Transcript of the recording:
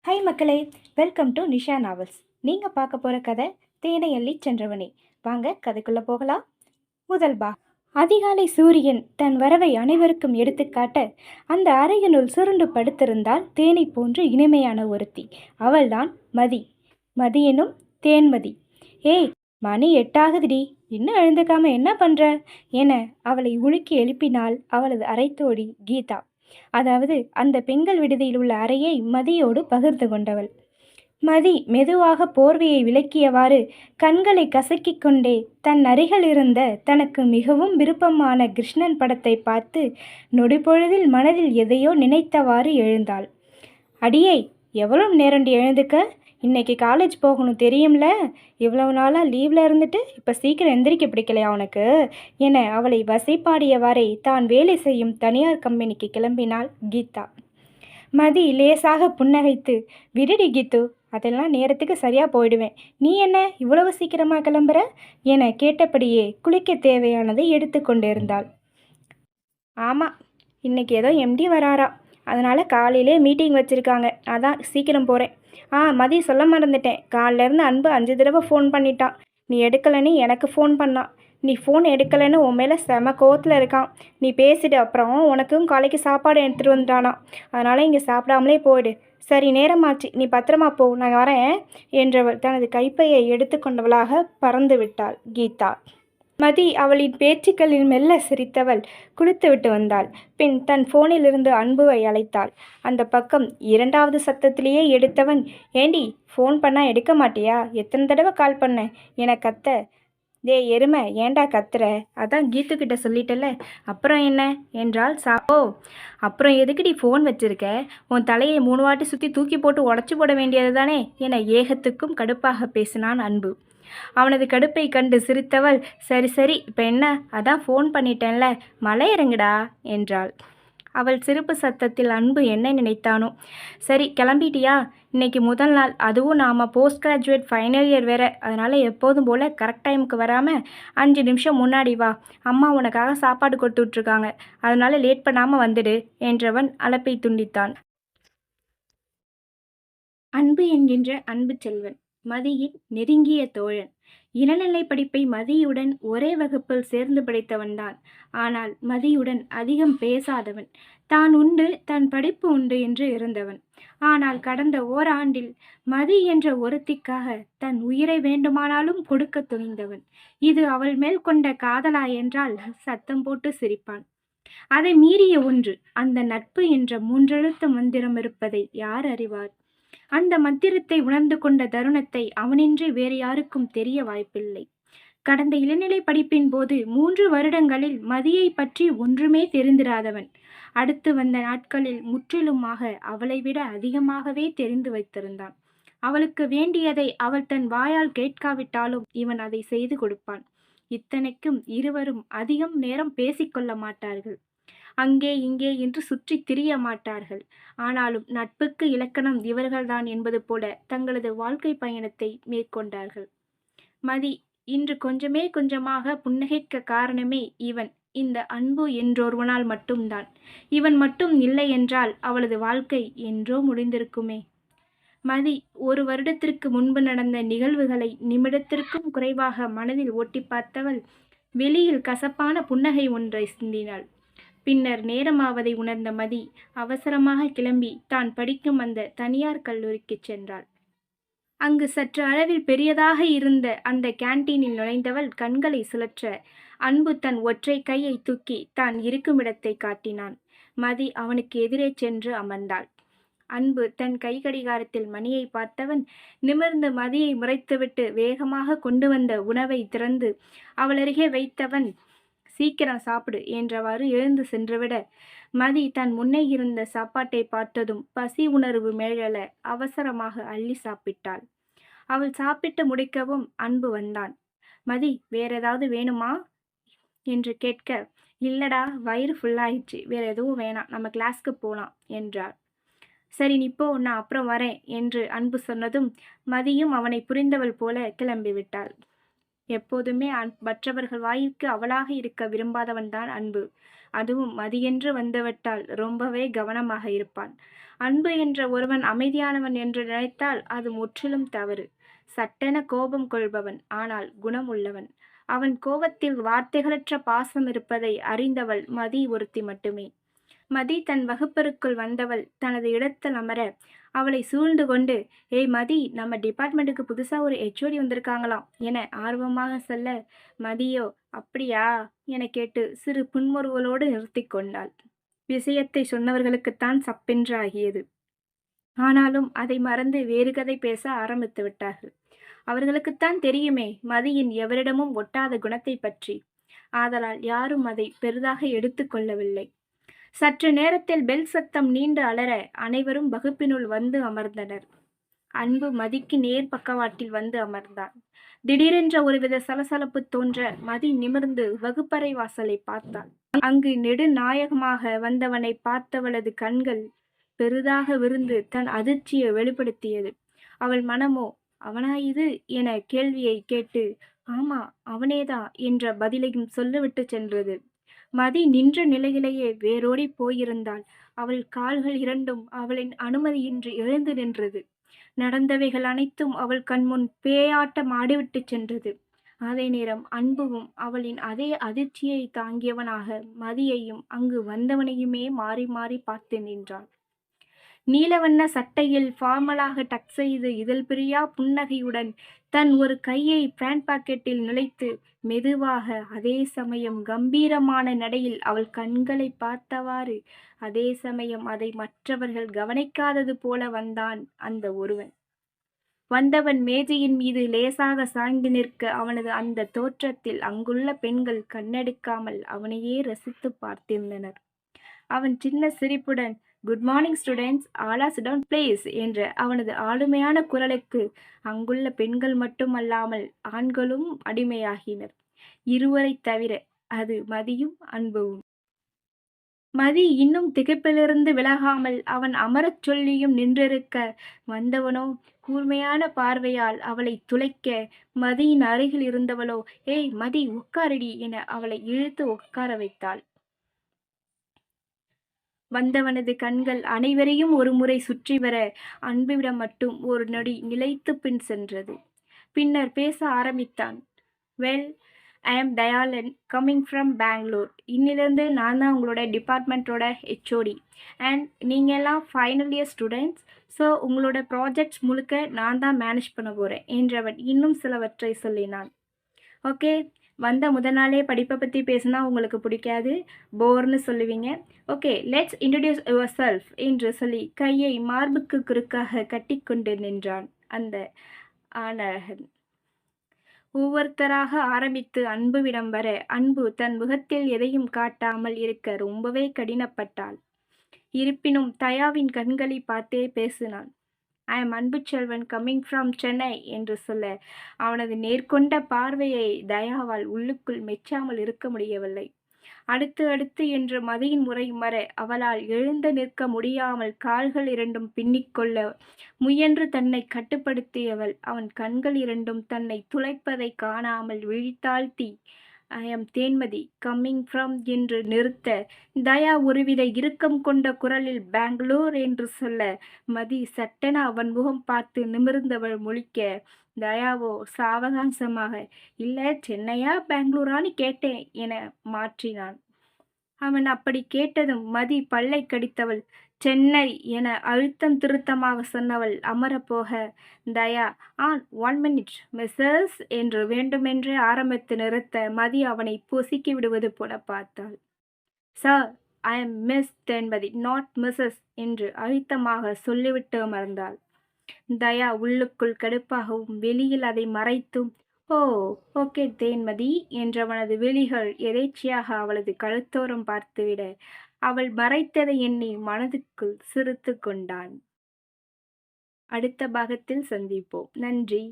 Hi மக்களே, welcome to Nisha novels. நீங்கள் பார்க்க போகிற கதை தேனை அள்ளி சென்றவனே. வாங்க கதைக்குள்ளே போகலாம். முதல் அதிகாலை சூரியன் தன் வரவை அனைவருக்கும் எடுத்துக்காட்ட அந்த அறையினுள் சுருண்டு படுத்திருந்தால் தேனை போன்று இனிமையான ஒருத்தி. அவள்தான் மதி. மதி எனும் தேன்மதி. ஏய், மணி 8 இன்னும் எழுந்துக்காம என்ன பண்ற என அவளை உலுக்கி எழுப்பினாள் அவளது அறைத்தோடி கீதா. அதாவது அந்த பெண்கள் விடுதியில் உள்ள அறையை மதியோடு பகிர்ந்து கொண்டவள். மதி மெதுவாக போர்வையை விலக்கியவாறு கண்களை கசக்கிக் கொண்டே தன் அருகில் இருந்த தனக்கு மிகவும் விருப்பமான கிருஷ்ணன் படத்தை பார்த்து நொடிப்பொழுதில் மனதில் எதையோ நினைத்தவாறு எழுந்தாள். அடியே, எவ்வளோ நேரண்டி எழுந்துக்க? இன்னைக்கு காலேஜ் போகணும் தெரியும்ல. இவ்வளவு நாளாக லீவில் இருந்துட்டு இப்போ சீக்கிரம் எந்திரிக்க பிடிக்கலையா உனக்கு என அவளை வசைப்பாடியவாறே தான் வேலை செய்யும் தனியார் கம்பெனிக்கு கிளம்பினாள் கீதா. மதி லேசாக புன்னகைத்து, விடுடி கீத்து, அதெல்லாம் நேரத்துக்கு சரியாக போயிடுவேன். நீ என்ன இவ்வளவு சீக்கிரமாக கிளம்புற என கேட்டபடியே குளிக்க தேவையானதை எடுத்து கொண்டிருந்தாள். ஆமாம், இன்னைக்கு ஏதோ எம்டி வராரா, அதனால் காலையிலே மீட்டிங் வச்சுருக்காங்க, அதான் சீக்கிரம் போகிறேன். மதி சொல்ல மறந்துட்டேன், காலிலேருந்து அன்பு 5 தடவை ஃபோன் பண்ணிட்டான். நீ எடுக்கலைன்னு எனக்கு ஃபோன் பண்ணான். நீ ஃபோன் எடுக்கலைன்னு உன் மேலே செம கோவத்தில் இருக்கான். நீ பேசிட்டு அப்புறம் உனக்கும் காலைக்கு சாப்பாடு எடுத்துகிட்டு வந்துட்டானா. அதனால் இங்கே சாப்பிடாமலே போயிடு. சரி, நேரமாச்சு, நீ பத்திரமா போ, நான் வரேன் என்றவள் தனது கைப்பையை எடுத்து கொண்டவளாக பறந்து விட்டாள் கீதா. மதி அவளின் பேச்சுக்களில் மெல்ல சிரித்தவள் குளித்துவிட்டு வந்தாள். பின் தன் போனிலிருந்து அன்புவை அழைத்தாள். அந்த பக்கம் 2வது சத்தத்திலேயே எடுத்தவன், ஏண்டி ஃபோன் பண்ணால் எடுக்க மாட்டியா? எத்தனை தடவை கால் பண்ண என கத்த, டே எருமை, ஏண்டா கத்துற? அதான் கீத்துக்கிட்ட சொல்லிட்டல, அப்புறம் என்ன என்றால் ஓ, அப்புறம் எதுக்குடி ஃபோன் வச்சிருக்க? உன் தலையை 3 வாட்டி சுற்றி தூக்கி போட்டு உடச்சி போட வேண்டியது தானே என ஏகத்துக்கும் கடுப்பாக பேசினான் அன்பு. அவனது கடுப்பை கண்டு சிரித்தவள், சரி சரி, இப்போ என்ன, அதான் ஃபோன் பண்ணிட்டேன்ல, மலை இறங்குடா என்றாள். அவள் சிரிப்பு சத்தத்தில் அன்பு என்ன நினைத்தானோ. சரி, கிளம்பிட்டியா? இன்னைக்கு முதல் நாள், அதுவும் நாம் போஸ்ட் கிராஜுவேட் ஃபைனல் இயர் வேற, அதனால் எப்போதும் போல் கரெக்ட் டைமுக்கு வராமல் 5 நிமிஷம் முன்னாடி வா. அம்மா உனக்காக சாப்பாடு கொடுத்துட்ருக்காங்க, அதனால் லேட் பண்ணாமல் வந்துடு என்றவன் அழைப்பை துண்டித்தான். அன்பு என்கின்ற அன்பு செல்வன், மதியின் நெருங்கிய தோழன். இளநிலை படிப்பை மதியுடன் ஒரே வகுப்பில் சேர்ந்து படித்தவன்தான். ஆனால் மதியுடன் அதிகம் பேசாதவன். தான் உண்டு, தன் படிப்பு உண்டு என்று இருந்தவன். ஆனால் கடந்த ஓராண்டில் மதி என்ற ஒருத்திக்காக தன் உயிரை வேண்டுமானாலும் கொடுக்க துணிந்தவன். இது அவள் மேல் கொண்ட காதலா என்றால் சத்தம் போட்டு சிரிப்பான். அதை மீறிய ஒன்று, அந்த நட்பு என்ற 3 எழுத்து மந்திரம் இருப்பதை யார் அறிவார்? அந்த மந்திரத்தை உணர்ந்து கொண்ட தருணத்தை அவனின்றி வேறு யாருக்கும் தெரிய வாய்ப்பில்லை. கடந்த இளநிலை படிப்பின் போது 3 வருடங்களில் மதியை பற்றி ஒன்றுமே தெரிந்திராதவன் அடுத்து வந்த நாட்களில் முற்றிலுமாக அவளை விட அதிகமாகவே தெரிந்து வைத்திருந்தான். அவளுக்கு வேண்டியதை அவள் தன் வாயால் கேட்காவிட்டாலும் இவன் அதை செய்து கொடுப்பான். இத்தனைக்கும் இருவரும் அதிகம் நேரம் பேசிக்கொள்ள மாட்டார்கள். அங்கே இங்கே என்று சுற்றி திரிய மாட்டார்கள். ஆனாலும் நட்புக்கு இலக்கணம் இவர்கள்தான் என்பது போல தங்களது வாழ்க்கை பயணத்தை மேற்கொண்டார்கள். மதி இன்று கொஞ்சமே கொஞ்சமாக புன்னகைக்க காரணமே இவன், இந்த அன்பு என்றொருவனால் மட்டும்தான். இவன் மட்டும் இல்லை என்றால் அவளது வாழ்க்கை என்றோ முடிந்திருக்குமே. மதி 1 வருடத்திற்கு முன்பு நடந்த நிகழ்வுகளை நிமிடத்திற்கும் குறைவாக மனதில் ஓட்டி பார்த்தவள் வெளியில் கசப்பான புன்னகை ஒன்றை சிந்தினாள். பின்னர் நேரமாவதை உணர்ந்த மதி அவசரமாக கிளம்பி தான் படிக்கும் அந்த தனியார் கல்லூரிக்கு சென்றாள். அங்கு சற்று அளவில் பெரியதாக இருந்த அந்த கேன்டீனில் நுழைந்தவள் கண்களை சுழற்ற அன்பு தன் ஒற்றை கையை தூக்கி தான் இருக்குமிடத்தை காட்டினான். மதி அவனுக்கு எதிரே சென்று அமர்ந்தாள். அன்பு தன் கை கடிகாரத்தில் மணியை பார்த்தவன் நிமிர்ந்து மதியை முறைத்துவிட்டு வேகமாக கொண்டு வந்த உணவை திறந்து அவள் அருகே வைத்தவன், சீக்கிரம் சாப்பிடு என்றவாறு எழுந்து சென்றுவிட மதி தன் முன்னே இருந்த சாப்பாட்டை பார்த்ததும் பசி உணர்வு மேழல அவசரமாக அள்ளி சாப்பிட்டாள். அவள் சாப்பிட்டு முடிக்கவும் அன்பு வந்தான். மதி, வேற ஏதாவது வேணுமா என்று கேட்க, இல்லடா, வயிறு ஃபுல்லாயிடுச்சு, வேற எதுவும் வேணாம், நம்ம கிளாஸ்க்கு போகலாம் என்றாள். சரி, நீ போ, நான் அப்புறம் வரேன் என்று அன்பு சொன்னதும் மதியும் அவனை புரிந்தவள் போல கிளம்பிவிட்டாள். எப்போதுமே மற்றவர்கள் வாய்க்கு அவளாக இருக்க விரும்பாதவன்தான் அன்பு. அதுவும் மதியென்று வந்துவிட்டால் ரொம்பவே கவனமாக இருப்பான். அன்பு என்ற ஒருவன் அமைதியானவன் என்று நினைத்தால் அது முற்றிலும் தவறு. சட்டென கோபம் கொள்பவன், ஆனால் குணம் உள்ளவன். அவன் கோபத்தில் வார்த்தைகளற்ற பாசம் இருப்பதை அறிந்தவள் மதி ஒருத்தி மட்டுமே. மதி தன் வகுப்பறைக்குள் வந்தவள் தனது இடத்தில் அமர அவளை சூழ்ந்து கொண்டு, ஏய் மதி, நம்ம டிபார்ட்மெண்ட்டுக்கு புதுசா ஒரு ஹெச்ஓடி வந்திருக்காங்களாம் என ஆர்வமாக சொல்ல, மதியோ அப்படியா என கேட்டு சிறு புன்முறுவலோடு நிறுத்தி கொண்டாள். விஷயத்தை சொன்னவர்களுக்குத்தான் சப்பென்று ஆகியது. ஆனாலும் அதை மறந்து வேறு கதை பேச ஆரம்பித்து விட்டார்கள். அவர்களுக்குத்தான் தெரியுமே மதியின் எவரிடமும் ஒட்டாத குணத்தை பற்றி. ஆதலால் யாரும் அதை பெரிதாக எடுத்து கொள்ளவில்லை. சற்று நேரத்தில் பெல் சத்தம் நீண்டு அலற அனைவரும் வகுப்பினுள் வந்து அமர்ந்தனர். அன்பு மதிக்கு நேர் பக்கவாட்டில் வந்து அமர்ந்தான். திடீரென்ற ஒருவித சலசலப்பு தோன்ற மதி நிமிர்ந்து வகுப்பறை வாசலை பார்த்தாள். அங்கு நெடுநாயகமாக வந்தவனை பார்த்தவளது கண்கள் பெரிதாக விருந்து தன் அதிர்ச்சியை வெளிப்படுத்தியது. அவள் மனமோ, அவனா இது என கேள்வியை கேட்டு, ஆமா அவனேதான் என்ற பதிலையும் சொல்லிவிட்டு சென்றது. மதி நின்ற நிலையிலேயே வேரோடி போயிருந்தாள். அவள் கால்கள் இரண்டும் அவளின் அனுமதியின்றி எழுந்து நின்றது. நடந்தவைகள் அனைத்தும் அவள் கண்முன் பேயாட்டம் ஆடிவிட்டு சென்றது. அதே நேரம் அன்புவும் அவளின் அதே அதிர்ச்சியை தாங்கியவனாக மதியையும் அங்கு வந்தவனையுமே மாறி மாறி பார்த்து நின்றான். நீலவண்ண சட்டையில் ஃபார்மலாக டக் செய்து இதழ் பிரியா புன்னகையுடன் தன் ஒரு கையை பேண்ட் பாக்கெட்டில் நுழைத்து மெதுவாக, அதே சமயம் கம்பீரமான நடையில் அவள் கண்களை பார்த்தவாறு, அதே சமயம் அதை மற்றவர்கள் கவனிக்காதது போல வந்தான் அந்த ஒருவன். வந்தவன் மேஜையின் மீது லேசாக சாய்ந்து நிற்க அவனது அந்த தோற்றத்தில் அங்குள்ள பெண்கள் கண்ணெடுக்காமல் அவனையே ரசித்து பார்த்திருந்தனர். அவன் சின்ன சிரிப்புடன், good morning students, all sit down please என்ற அவனது ஆளுமையான குரலுக்கு அங்குள்ள பெண்கள் மட்டுமல்லாமல் ஆண்களும் அடிமையாகினர். இருவரை தவிர, அது மதியும் அன்புவும். மதி இன்னும் திகைப்பிலிருந்து விலகாமல் அவன் அமரச் சொல்லியும் நின்றிருக்க, வந்தவனோ கூர்மையான பார்வையால் அவளை துளைக்க, மதியின் அருகில் இருந்தவளோ, ஏய் மதி உட்காரடி என அவளை இழுத்து உட்கார வைத்தாள். வந்தவனது கண்கள் அனைவரையும் ஒரு முறை சுற்றி வர அன்புவிடம் மட்டும் ஒரு நொடி நிலைத்து பின் சென்றது. பின்னர் பேச ஆரம்பித்தான். வெல், ஐ ஆம் தயாளன், கம்மிங் ஃப்ரம் பெங்களூர். இன்னிலிருந்து நான் தான் உங்களோட டிபார்ட்மெண்ட்டோட ஹெச்ஓடி அண்ட் நீங்கள் எல்லாம் ஃபைனல் இயர் ஸ்டூடெண்ட்ஸ். ஸோ உங்களோட ப்ராஜெக்ட்ஸ் முழுக்க நான் தான் மேனேஜ் பண்ண போகிறேன் என்றவன் இன்னும் சிலவற்றை சொல்லினான். ஓகே, வந்த முதல் நாளே படிப்பை பற்றி பேசினா உங்களுக்கு பிடிக்காது, போர்னு சொல்லுவீங்க. Okay, let's introduce your self என்று சொல்லி கையை மார்புக்கு குறுக்காக கட்டிக்கொண்டு நின்றான் அந்த ஆணழகன். ஒவ்வொருத்தராக ஆரம்பித்து அன்புவிடம் வர அன்பு தன் முகத்தில் எதையும் காட்டாமல் இருக்க ரொம்பவே கடினப்பட்டாள். இருப்பினும் தயாவின் கண்களை பார்த்தே பேசினான். I am Anbuselvan, coming from Chennai என்று சொல்ல அவனது நேர்கொண்ட பார்வையை தயாவால் உள்ளுக்குள் மெச்சாமல் இருக்க முடியவில்லை. அடுத்து அடுத்து என்று மதியின் முறை மற அவளால் எழுந்து நிற்க முடியாமல் கால்கள் இரண்டும் பின்னிக்கொள்ள முயன்று தன்னை கட்டுப்படுத்தியவள் அவன் கண்கள் இரண்டும் தன்னை துளைப்பதை காணாமல் விழித்தாழ்த்தி, I am Thenmathi, coming from என்று நிறுத்த, தயா ஒருவித இறுக்கம் கொண்ட குரலில் பெங்களூர் என்று சொல்ல, மதி சட்டென அவன் முகம் பார்த்து நிமிர்ந்தவள் முழிக்க, தயாவோ சாவகாசமாக, இல்ல சென்னையா பெங்களூரான்னு கேட்டேன் என மாற்றினான். அவன் அப்படி கேட்டதும் மதி பல்லை கடித்தவள், சென்னை என அழுத்தம் திருத்தமாக சொன்னவள் அமரப்போக, தயா, ஆன் 1 minute மிஸ்ஸஸ் என்று வேண்டுமென்றே ஆரம்பித்து நிறுத்த மதி அவனை பொசுக்கி விடுவது போல பார்த்தாள். Sir, I am miss Thenmathi, not missus என்று அழுத்தமாக சொல்லிவிட்டு அமர்ந்தாள். தயா உள்ளுக்குள் கடுப்பாகவும் வெளியில் அதை மறைத்தும், ஓ ஓகே தேன்மதி என்றவனது விழிகள் எதேச்சையாக அவளது கழுத்தோரம் பார்த்துவிட அவள் மறைத்ததை எண்ணி மனதுக்குள் சிரித்து கொண்டான். அடுத்த பாகத்தில் சந்திப்போம். நன்றி.